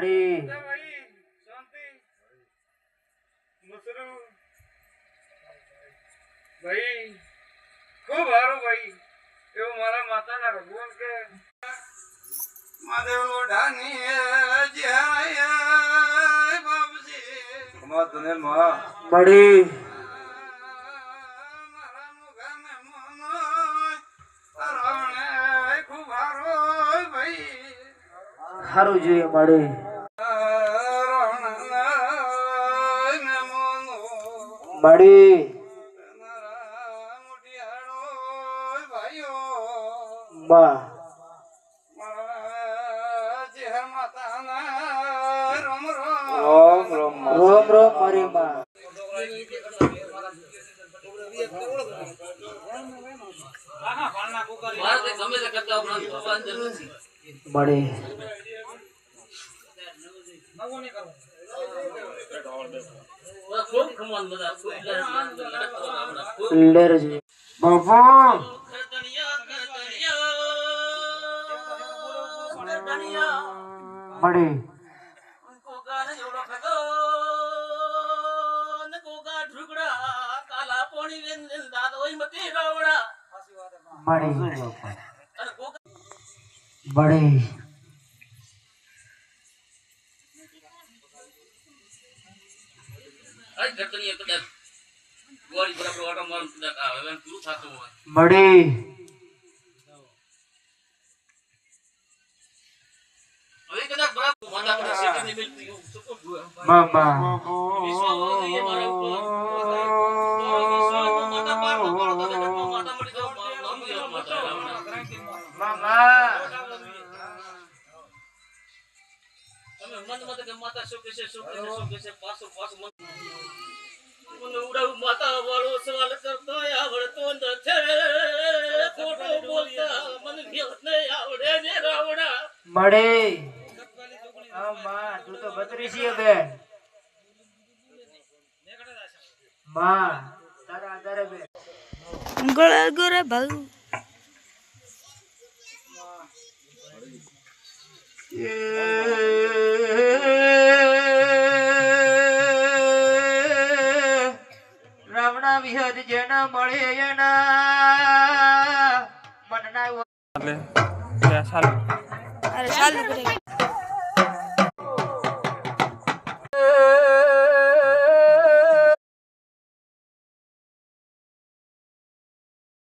મળી ભાઈ શાંતિ મસરૂ ભાઈ ખૂબ સારું ભાઈ એવું મારા માતાના ભગવાન કે મહાદેવ લોઢાની જય બાપજી અમાર તને માં મળી મારા મુગાને મનોય તરણે ખૂબ સારો ભાઈ સારું જોઈએ મળી મળી બા રોમ રોમ મારી માં મળી લેર જોઈએ બાપા મળી મળી મળી મળી મામા માતા વાળો સવાલ કરતો આવડતો નથી ખોટો બોલતા મને નહીં આવડે ને રાવણા મળી હા માં તું તો બત્રી છે બેન માં તારા આધારે બેન ગોળા ગોરા ભાવ રાવણા વિહદ જેના મળે એના મનના અરે ચાલુ કરે